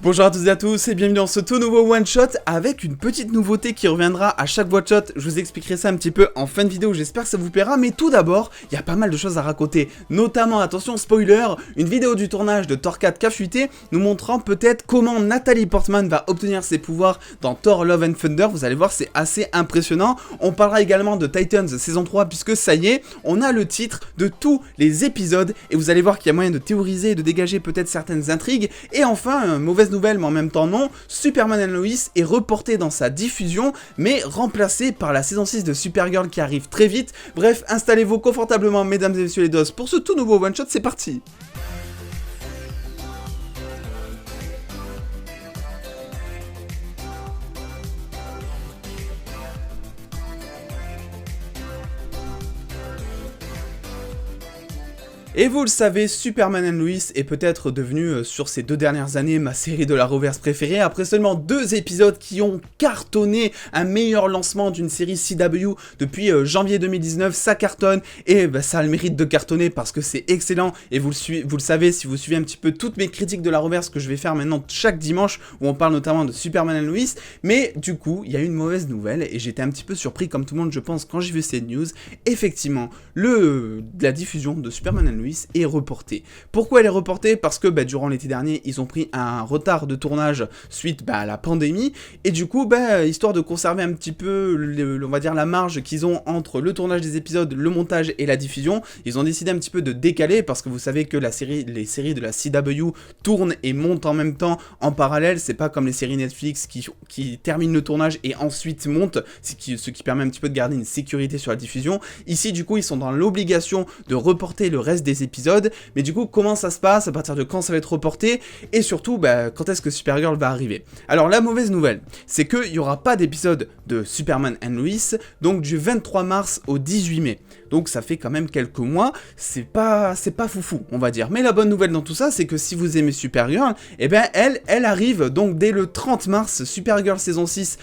Bonjour à toutes et à tous et bienvenue dans ce tout nouveau one shot avec une petite nouveauté qui reviendra à chaque one shot. Je vous expliquerai ça un petit peu en fin de vidéo, j'espère que ça vous plaira, mais tout d'abord, il y a pas mal de choses à raconter, notamment, attention spoiler, une vidéo du tournage de Thor 4 qui a fuité, nous montrant peut-être comment Natalie Portman va obtenir ses pouvoirs dans Thor Love and Thunder. Vous allez voir, c'est assez impressionnant. On parlera également de Titans saison 3 puisque ça y est, on a le titre de tous les épisodes et vous allez voir qu'il y a moyen de théoriser et de dégager peut-être certaines intrigues. Et enfin, mauvaise nouvelle mais en même temps non, Superman and Lois est reporté dans sa diffusion mais remplacé par la saison 6 de Supergirl qui arrive très vite. Bref, installez-vous confortablement mesdames et messieurs les doses pour ce tout nouveau one shot, c'est parti. Et vous le savez, Superman and Lois est peut-être devenu, sur ces 2 dernières années, ma série de la Reverse préférée. Après seulement 2 épisodes qui ont cartonné, un meilleur lancement d'une série CW depuis janvier 2019, ça cartonne. Et ça a le mérite de cartonner parce que c'est excellent. Et vous le savez, si vous suivez un petit peu toutes mes critiques de la Reverse que je vais faire maintenant chaque dimanche, où on parle notamment de Superman and Lois. Mais du coup, il y a une mauvaise nouvelle et j'étais un petit peu surpris comme tout le monde je pense quand j'ai vu cette news. Effectivement, la diffusion de Superman and Lois est reportée. Pourquoi elle est reportée? Parce que durant l'été dernier, ils ont pris un retard de tournage suite à la pandémie, et du coup, histoire de conserver un petit peu, on va dire, la marge qu'ils ont entre le tournage des épisodes, le montage et la diffusion, ils ont décidé un petit peu de décaler, parce que vous savez que les séries de la CW tournent et montent en même temps, en parallèle, c'est pas comme les séries Netflix qui terminent le tournage et ensuite montent, ce qui permet un petit peu de garder une sécurité sur la diffusion. Ici, du coup, ils sont dans l'obligation de reporter le reste des épisodes, mais du coup comment ça se passe, à partir de quand ça va être reporté, et surtout quand est-ce que Supergirl va arriver. Alors la mauvaise nouvelle, c'est qu'il n'y aura pas d'épisode de Superman and Lois, donc du 23 mars au 18 mai, donc ça fait quand même quelques mois, c'est pas foufou on va dire, mais la bonne nouvelle dans tout ça, c'est que si vous aimez Supergirl, elle arrive, donc dès le 30 mars, Supergirl saison 6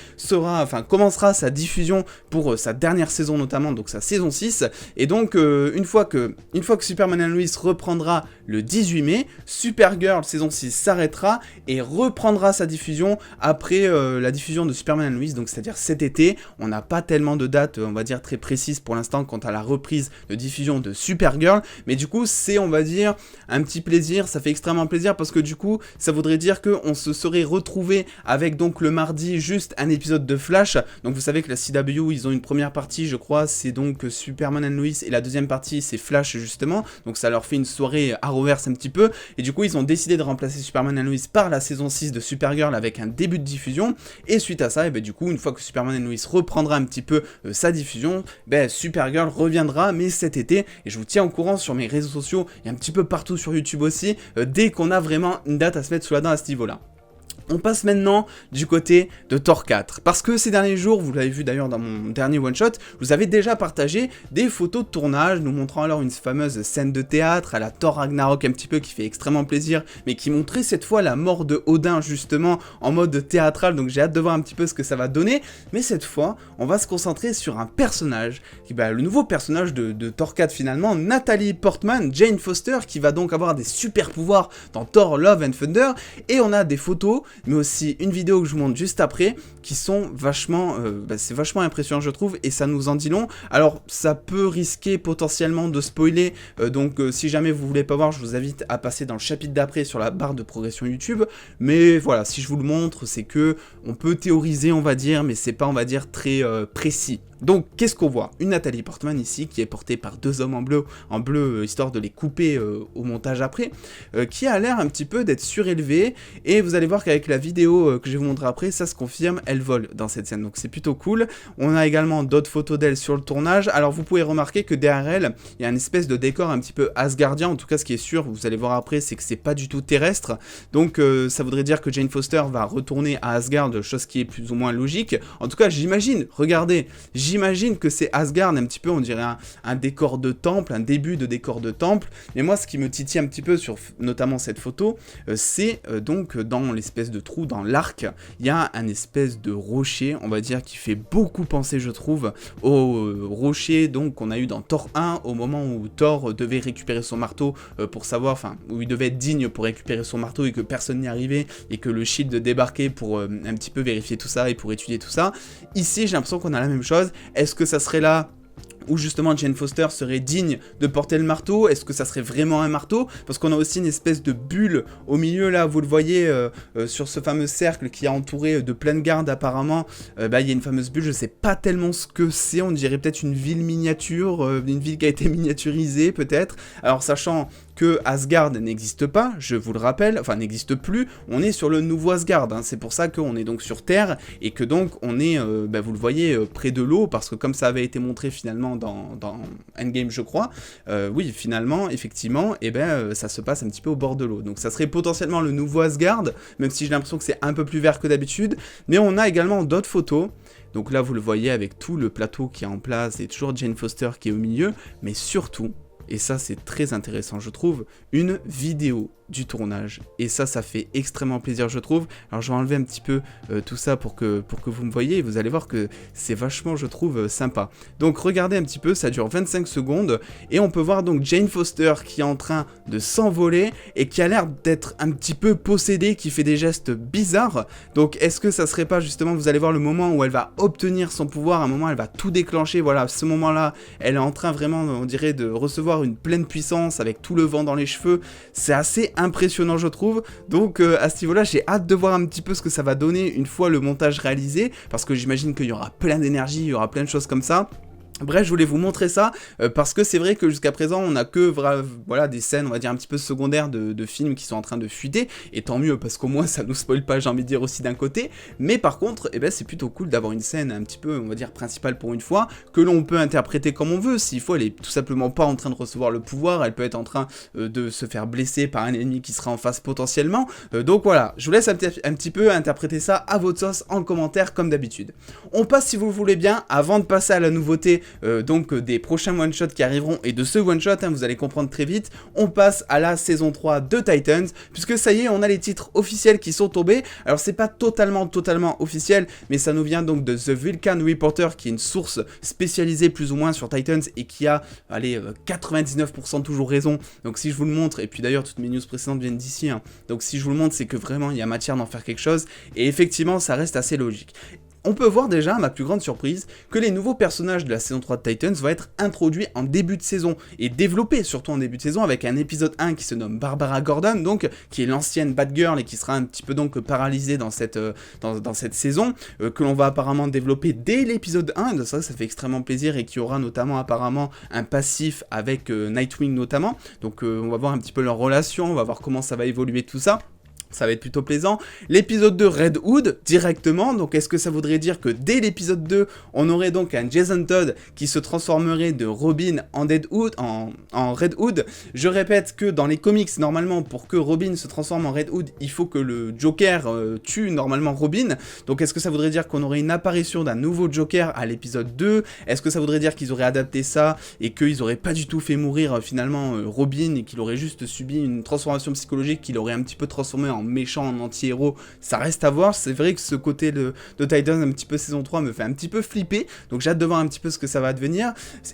commencera sa diffusion pour sa dernière saison notamment, donc sa saison 6, et donc une fois que Superman and Lois reprendra le 18 mai, Supergirl saison 6 s'arrêtera et reprendra sa diffusion après la diffusion de Superman and Lois, donc c'est-à-dire cet été. On n'a pas tellement de date, on va dire, très précise pour l'instant quant à la reprise de diffusion de Supergirl, mais du coup c'est, on va dire, un petit plaisir, ça fait extrêmement plaisir parce que du coup ça voudrait dire qu'on se serait retrouvé avec donc le mardi juste un épisode de Flash. Donc vous savez que la CW, ils ont une première partie, je crois, c'est donc Superman and Lois, et la deuxième partie c'est Flash justement, donc ça leur fait une soirée Arrowverse un petit peu, et du coup ils ont décidé de remplacer Superman and Lois par la saison 6 de Supergirl avec un début de diffusion, et suite à ça, du coup une fois que Superman and Lois reprendra un petit peu sa diffusion, Supergirl reviendra, mais cet été, et je vous tiens au courant sur mes réseaux sociaux et un petit peu partout sur YouTube aussi, dès qu'on a vraiment une date à se mettre sous la dent à ce niveau là. On passe maintenant du côté de Thor 4, parce que ces derniers jours, vous l'avez vu d'ailleurs dans mon dernier one-shot, je vous avais déjà partagé des photos de tournage, nous montrant alors une fameuse scène de théâtre à la Thor Ragnarok un petit peu, qui fait extrêmement plaisir, mais qui montrait cette fois la mort de Odin justement en mode théâtral, donc j'ai hâte de voir un petit peu ce que ça va donner, mais cette fois, on va se concentrer sur un personnage, le nouveau personnage de Thor 4 finalement, Natalie Portman, Jane Foster, qui va donc avoir des super pouvoirs dans Thor Love and Thunder, et on a des photos, mais aussi une vidéo que je vous montre juste après, qui sont vachement, c'est vachement impressionnant je trouve, et ça nous en dit long. Alors ça peut risquer potentiellement de spoiler, donc si jamais vous voulez pas voir, je vous invite à passer dans le chapitre d'après sur la barre de progression YouTube, mais voilà, si je vous le montre, c'est que on peut théoriser on va dire, mais c'est pas on va dire très précis. Donc qu'est-ce qu'on voit? Une Natalie Portman ici, qui est portée par 2 hommes en bleu, histoire de les couper au montage après, qui a l'air un petit peu d'être surélevée, et vous allez voir qu'avec la vidéo que je vais vous montrer après, ça se confirme, elle vole dans cette scène, donc c'est plutôt cool. On a également d'autres photos d'elle sur le tournage, alors vous pouvez remarquer que derrière elle, il y a une espèce de décor un petit peu asgardien, en tout cas ce qui est sûr, vous allez voir après, c'est que c'est pas du tout terrestre, donc ça voudrait dire que Jane Foster va retourner à Asgard, chose qui est plus ou moins logique, en tout cas j'imagine, regardez, j'imagine que c'est Asgard, un petit peu, on dirait un décor de temple, un début de décor de temple, mais moi ce qui me titille un petit peu sur notamment cette photo, c'est donc dans l'espèce de trou, dans l'arc, il y a un espèce de rocher, on va dire, qui fait beaucoup penser, je trouve, au rocher donc qu'on a eu dans Thor 1, au moment où Thor devait récupérer son marteau pour savoir, enfin, où il devait être digne pour récupérer son marteau et que personne n'y arrivait, et que le Shield débarquait pour un petit peu vérifier tout ça et pour étudier tout ça. Ici, j'ai l'impression qu'on a la même chose. Est-ce que ça serait là où justement Jane Foster serait digne de porter le marteau? Est-ce que ça serait vraiment un marteau? Parce qu'on a aussi une espèce de bulle au milieu là, vous le voyez sur ce fameux cercle qui est entouré de plein de gardes apparemment, il y a une fameuse bulle, je sais pas tellement ce que c'est, on dirait peut-être une ville miniature, une ville qui a été miniaturisée peut-être, alors sachant que Asgard n'existe pas, je vous le rappelle, enfin n'existe plus, on est sur le nouveau Asgard, hein. C'est pour ça qu'on est donc sur Terre, et que donc on est, vous le voyez, près de l'eau, parce que comme ça avait été montré finalement dans Endgame je crois, oui finalement, effectivement, ça se passe un petit peu au bord de l'eau, donc ça serait potentiellement le nouveau Asgard, même si j'ai l'impression que c'est un peu plus vert que d'habitude, mais on a également d'autres photos. Donc là vous le voyez avec tout le plateau qui est en place, et toujours Jane Foster qui est au milieu, mais surtout, et ça c'est très intéressant je trouve, une vidéo du tournage, et ça fait extrêmement plaisir je trouve. Alors je vais enlever un petit peu tout ça pour que vous me voyez, et vous allez voir que c'est vachement je trouve sympa. Donc regardez un petit peu, ça dure 25 secondes, et on peut voir donc Jane Foster qui est en train de s'envoler, et qui a l'air d'être un petit peu possédée, qui fait des gestes bizarres. Donc est-ce que ça serait pas justement, vous allez voir le moment où elle va obtenir son pouvoir, à un moment elle va tout déclencher, voilà, à ce moment là, elle est en train vraiment, on dirait, de recevoir une pleine puissance, avec tout le vent dans les cheveux, c'est assez impressionnant je trouve, donc à ce niveau là j'ai hâte de voir un petit peu ce que ça va donner une fois le montage réalisé, parce que j'imagine qu'il y aura plein d'énergie, il y aura plein de choses comme ça. Bref, je voulais vous montrer ça, parce que c'est vrai que jusqu'à présent, on a que voilà, des scènes, on va dire, un petit peu secondaires de films qui sont en train de fuiter, et tant mieux, parce qu'au moins ça nous spoil pas, j'ai envie de dire aussi d'un côté, mais par contre, c'est plutôt cool d'avoir une scène un petit peu, on va dire, principale pour une fois, que l'on peut interpréter comme on veut. S'il faut, elle est tout simplement pas en train de recevoir le pouvoir, elle peut être en train de se faire blesser par un ennemi qui sera en face potentiellement, donc voilà, je vous laisse un petit peu interpréter ça à votre sauce en commentaire, comme d'habitude. On passe, si vous le voulez bien, avant de passer à la nouveauté, donc des prochains one-shots qui arriveront, et de ce one-shot, hein, vous allez comprendre très vite, on passe à la saison 3 de Titans, puisque ça y est, on a les titres officiels qui sont tombés. Alors c'est pas totalement officiel, mais ça nous vient donc de The Vulcan Reporter, qui est une source spécialisée plus ou moins sur Titans, et qui a, allez, 99% toujours raison. Donc si je vous le montre, et puis d'ailleurs toutes mes news précédentes viennent d'ici, hein, donc si je vous le montre, c'est que vraiment il y a matière d'en faire quelque chose, et effectivement ça reste assez logique. On peut voir déjà, à ma plus grande surprise, que les nouveaux personnages de la saison 3 de Titans vont être introduits en début de saison, et développés surtout en début de saison, avec un épisode 1 qui se nomme Barbara Gordon, donc, qui est l'ancienne Batgirl, et qui sera un petit peu donc paralysée dans cette saison, que l'on va apparemment développer dès l'épisode 1, de ça fait extrêmement plaisir, et qui aura notamment apparemment un passif avec Nightwing notamment, donc on va voir un petit peu leur relation, on va voir comment ça va évoluer tout ça. Ça va être plutôt plaisant. L'épisode 2, Red Hood, directement. Donc, est-ce que ça voudrait dire que dès l'épisode 2, on aurait donc un Jason Todd qui se transformerait de Robin en Red Hood? Je répète que dans les comics, normalement, pour que Robin se transforme en Red Hood, il faut que le Joker tue normalement Robin. Donc, est-ce que ça voudrait dire qu'on aurait une apparition d'un nouveau Joker à l'épisode 2? Est-ce que ça voudrait dire qu'ils auraient adapté ça et qu'ils auraient pas du tout fait mourir finalement Robin, et qu'il aurait juste subi une transformation psychologique, qu'il aurait un petit peu transformé en méchant, en anti-héros? Ça reste à voir. C'est vrai que ce côté de Titans, un petit peu saison 3, me fait un petit peu flipper, donc j'ai hâte de voir un petit peu ce que ça va devenir.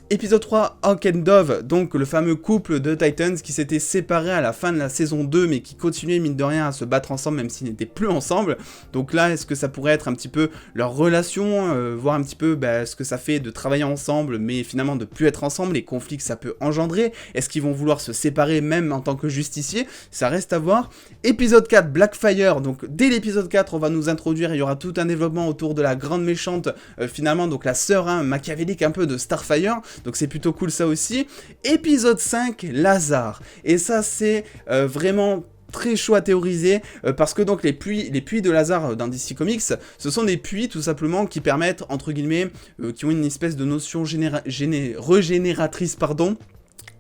Épisode 3, Hawk and Dove, donc le fameux couple de Titans qui s'était séparé à la fin de la saison 2, mais qui continuait mine de rien à se battre ensemble, même s'ils n'étaient plus ensemble. Donc là, est-ce que ça pourrait être un petit peu leur relation, voir un petit peu ce que ça fait de travailler ensemble, mais finalement de plus être ensemble, les conflits que ça peut engendrer? Est-ce qu'ils vont vouloir se séparer même en tant que justiciers? Ça reste à voir. Épisode 4, Blackfire, donc dès l'épisode 4, on va nous introduire, il y aura tout un développement autour de la grande méchante, finalement, donc la sœur machiavélique un peu de Starfire, donc c'est plutôt cool ça aussi. Épisode 5, Lazare, et ça c'est vraiment très chaud à théoriser, parce que donc les puits de Lazare dans DC Comics, ce sont des puits tout simplement qui permettent, entre guillemets, qui ont une espèce de notion régénératrice, pardon,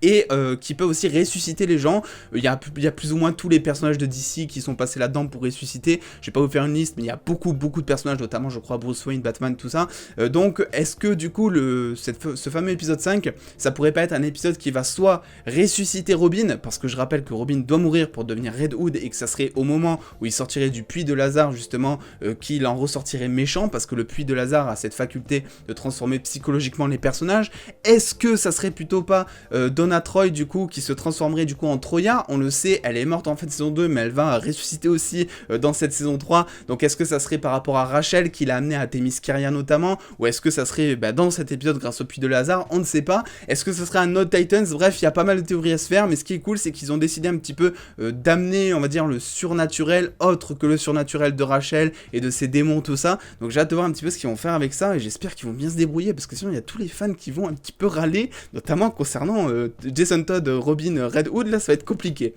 et qui peut aussi ressusciter les gens. Il y a plus ou moins tous les personnages de DC qui sont passés là-dedans pour ressusciter. Je vais pas vous faire une liste, mais il y a beaucoup de personnages, notamment je crois Bruce Wayne, Batman, tout ça. Donc est-ce que du coup ce fameux épisode 5, ça pourrait pas être un épisode qui va soit ressusciter Robin, parce que je rappelle que Robin doit mourir pour devenir Red Hood, et que ça serait au moment où il sortirait du puits de Lazare justement qu'il en ressortirait méchant, parce que le puits de Lazare a cette faculté de transformer psychologiquement les personnages. Est-ce que ça serait plutôt pas Donna Troy du coup qui se transformerait du coup en Troya? On le sait, elle est morte en fait saison 2, mais elle va ressusciter aussi dans cette saison 3. Donc est-ce que ça serait par rapport à Rachel qui l'a amené à Themyscira notamment, ou est-ce que ça serait dans cet épisode grâce au puits de Lazare? On ne sait pas. Est-ce que ce serait un Nod Titans? Bref, il y a pas mal de théories à se faire, mais ce qui est cool, c'est qu'ils ont décidé un petit peu d'amener, on va dire, le surnaturel autre que le surnaturel de Rachel et de ses démons, tout ça. Donc j'ai hâte de voir un petit peu ce qu'ils vont faire avec ça, et j'espère qu'ils vont bien se débrouiller, parce que sinon il y a tous les fans qui vont un petit peu râler, notamment concernant Jason Todd, Robin, Red Hood. Là ça va être compliqué.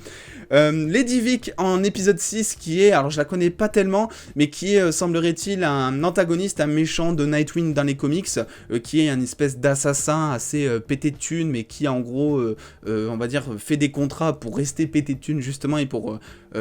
Lady Vic en épisode 6, qui est, alors je la connais pas tellement, mais qui est, semblerait-il, un antagoniste, un méchant de Nightwing dans les comics, qui est un espèce d'assassin assez pété de thunes, mais qui en gros, on va dire, fait des contrats pour rester pété de thunes justement, et pour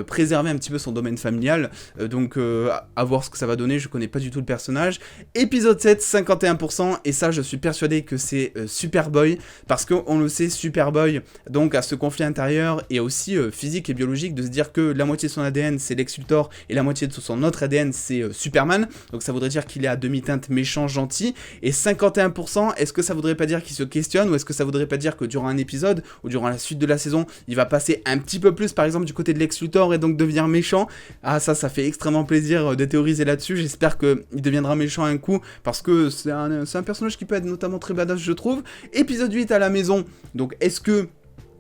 préserver un petit peu son domaine familial. Donc à voir ce que ça va donner, je connais pas du tout le personnage. Épisode 7, 51%, et ça je suis persuadé que c'est Superboy, parce qu'on le sait, Superboy donc a ce conflit intérieur et aussi physique et biologique, de se dire que la moitié de son ADN c'est Lex Luthor et la moitié de son autre ADN c'est Superman, donc ça voudrait dire qu'il est à demi-teinte méchant, gentil. Et 51%, est-ce que ça voudrait pas dire qu'il se questionne, ou est-ce que ça voudrait pas dire que durant un épisode ou durant la suite de la saison, il va passer un petit peu plus par exemple du côté de Lex Luthor et donc devenir méchant? Ah, ça fait extrêmement plaisir de théoriser là-dessus. J'espère qu'il deviendra méchant un coup, parce que c'est un personnage qui peut être notamment très badass, je trouve. Épisode 8 à la maison, donc est-ce que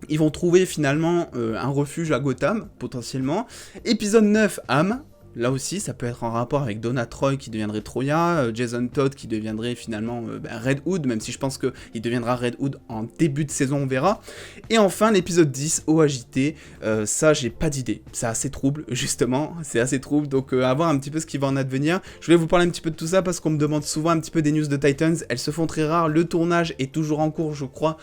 ils vont trouver finalement un refuge à Gotham, potentiellement. Épisode 9, Am. Là aussi, ça peut être en rapport avec Donna Troy qui deviendrait Troya, Jason Todd qui deviendrait finalement Red Hood, même si je pense qu'il deviendra Red Hood en début de saison, on verra. Et enfin, l'épisode 10, OAJT, ça j'ai pas d'idée, c'est assez trouble, justement, c'est assez trouble, donc à voir un petit peu ce qui va en advenir. Je voulais vous parler un petit peu de tout ça parce qu'on me demande souvent un petit peu des news de Titans, elles se font très rares, le tournage est toujours en cours, je crois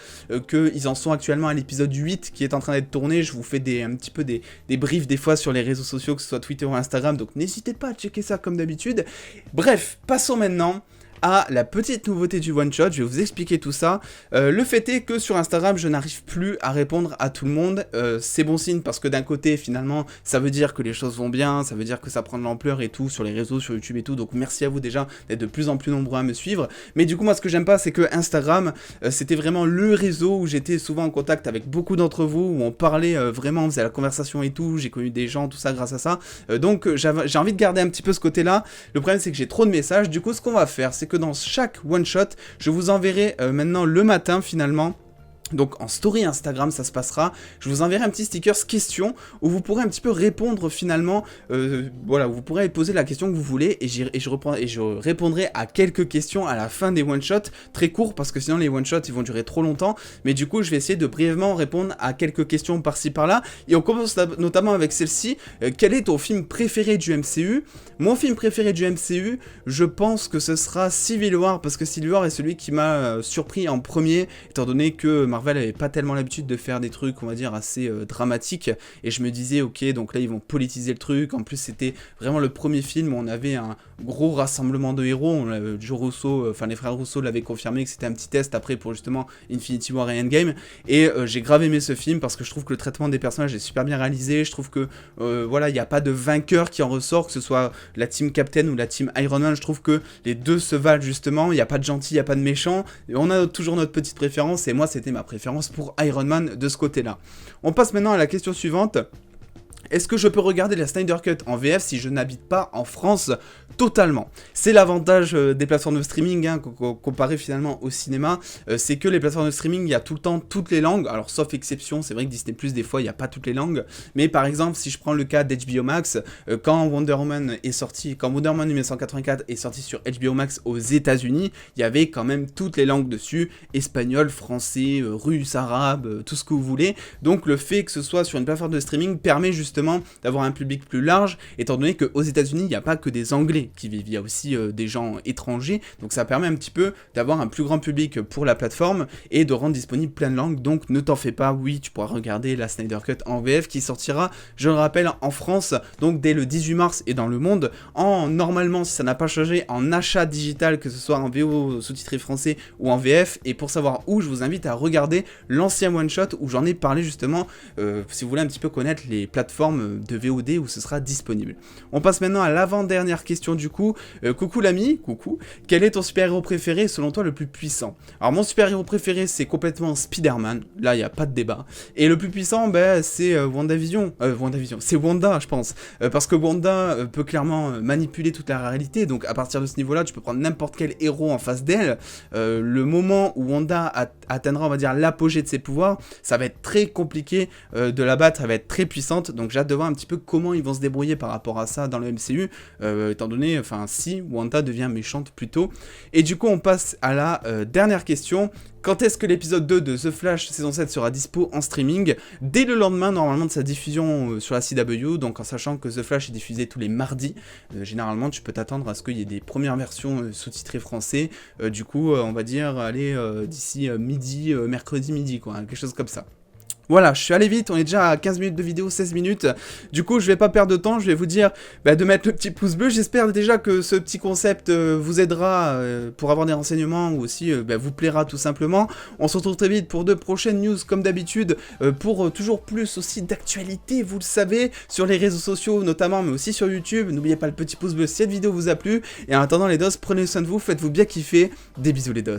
qu'ils en sont actuellement à l'épisode 8 qui est en train d'être tourné. Je vous fais un petit peu des briefs des fois sur les réseaux sociaux, que ce soit Twitter ou Instagram, donc n'hésitez pas à checker ça comme d'habitude. Bref, passons maintenant à la petite nouveauté du one shot, je vais vous expliquer tout ça. Le fait est que sur Instagram, je n'arrive plus à répondre à tout le monde. C'est bon signe parce que d'un côté, finalement, ça veut dire que les choses vont bien, ça veut dire que ça prend de l'ampleur et tout sur les réseaux, sur YouTube et tout. Donc merci à vous déjà d'être de plus en plus nombreux à me suivre. Mais du coup, moi, ce que j'aime pas, c'est que Instagram, c'était vraiment le réseau où j'étais souvent en contact avec beaucoup d'entre vous, où on parlait vraiment, on faisait la conversation et tout. J'ai connu des gens, tout ça grâce à ça. Donc j'ai envie de garder un petit peu ce côté-là. Le problème, c'est que j'ai trop de messages. Du coup, ce qu'on va faire, c'est que dans chaque one-shot, je vous enverrai maintenant le matin finalement. Donc en story Instagram ça se passera, je vous enverrai un petit sticker question où vous pourrez un petit peu répondre finalement, voilà, vous pourrez poser la question que vous voulez et je répondrai à quelques questions à la fin des one-shots, très courts parce que sinon les one-shots ils vont durer trop longtemps, mais du coup je vais essayer de brièvement répondre à quelques questions par-ci par-là, et on commence notamment avec celle-ci. Quel est ton film préféré du MCU? Mon film préféré du MCU, je pense que ce sera Civil War, parce que Civil War est celui qui m'a surpris en premier, étant donné que Marvel avait pas tellement l'habitude de faire des trucs, on va dire, assez dramatiques, et je me disais, ok, donc là ils vont politiser le truc. En plus c'était vraiment le premier film où on avait un gros rassemblement de héros, Joe Russo, enfin les frères Russo l'avaient confirmé que c'était un petit test après pour justement Infinity War et Endgame, et j'ai grave aimé ce film parce que je trouve que le traitement des personnages est super bien réalisé. Je trouve que voilà, il n'y a pas de vainqueur qui en ressort, que ce soit la team Captain ou la team Iron Man. Je trouve que les deux se valent justement, il n'y a pas de gentil, il n'y a pas de méchant, et on a toujours notre petite préférence, et moi c'était ma préférence pour Iron Man de ce côté-là. On passe maintenant à la question suivante. Est-ce que je peux regarder la Snyder Cut en VF si je n'habite pas en France? Totalement. C'est l'avantage des plateformes de streaming, hein, comparé finalement au cinéma, c'est que les plateformes de streaming, il y a tout le temps toutes les langues, alors sauf exception, c'est vrai que Disney+, des fois, il n'y a pas toutes les langues, mais par exemple, si je prends le cas d'HBO Max, quand Wonder Woman 1984 est sorti sur HBO Max aux États-Unis, il y avait quand même toutes les langues dessus, espagnol, français, russe, arabe, tout ce que vous voulez, donc le fait que ce soit sur une plateforme de streaming permet justement justement d'avoir un public plus large, étant donné qu'aux États-Unis il n'y a pas que des Anglais qui vivent, il y a aussi des gens étrangers, donc ça permet un petit peu d'avoir un plus grand public pour la plateforme et de rendre disponible plein de langues, donc ne t'en fais pas, oui tu pourras regarder la Snyder Cut en VF qui sortira, je le rappelle, en France, donc dès le 18 mars et dans le monde, normalement si ça n'a pas changé, en achat digital, que ce soit en VO sous-titré français ou en VF, et pour savoir où, je vous invite à regarder l'ancien one-shot où j'en ai parlé justement, si vous voulez un petit peu connaître les plateformes de VOD où ce sera disponible. On passe maintenant à l'avant-dernière question du coup. Coucou l'ami, coucou, quel est ton super-héros préféré selon toi le plus puissant? Alors mon super-héros préféré c'est complètement Spider-Man, là il n'y a pas de débat, et le plus puissant c'est WandaVision, c'est Wanda je pense, parce que Wanda peut clairement manipuler toute la réalité, donc à partir de ce niveau là tu peux prendre n'importe quel héros en face d'elle, le moment où Wanda atteindra on va dire l'apogée de ses pouvoirs, ça va être très compliqué de la battre, elle va être très puissante, donc j'ai hâte de voir un petit peu comment ils vont se débrouiller par rapport à ça dans le MCU, étant donné, enfin si Wanda devient méchante plutôt. Et du coup on passe à la dernière question. Quand est-ce que l'épisode 2 de The Flash saison 7 sera dispo en streaming? Dès le lendemain normalement de sa diffusion sur la CW, donc en sachant que The Flash est diffusé tous les mardis, généralement tu peux t'attendre à ce qu'il y ait des premières versions sous-titrées français, du coup on va dire allez d'ici midi, mercredi midi quoi, quelque chose comme ça. Voilà, je suis allé vite, on est déjà à 15 minutes de vidéo, 16 minutes, du coup je vais pas perdre de temps, je vais vous dire de mettre le petit pouce bleu, j'espère déjà que ce petit concept vous aidera pour avoir des renseignements ou aussi vous plaira tout simplement. On se retrouve très vite pour de prochaines news comme d'habitude, pour toujours plus aussi d'actualité, vous le savez, sur les réseaux sociaux notamment, mais aussi sur YouTube. N'oubliez pas le petit pouce bleu si cette vidéo vous a plu, et en attendant les dos, prenez soin de vous, faites-vous bien kiffer, des bisous les dos.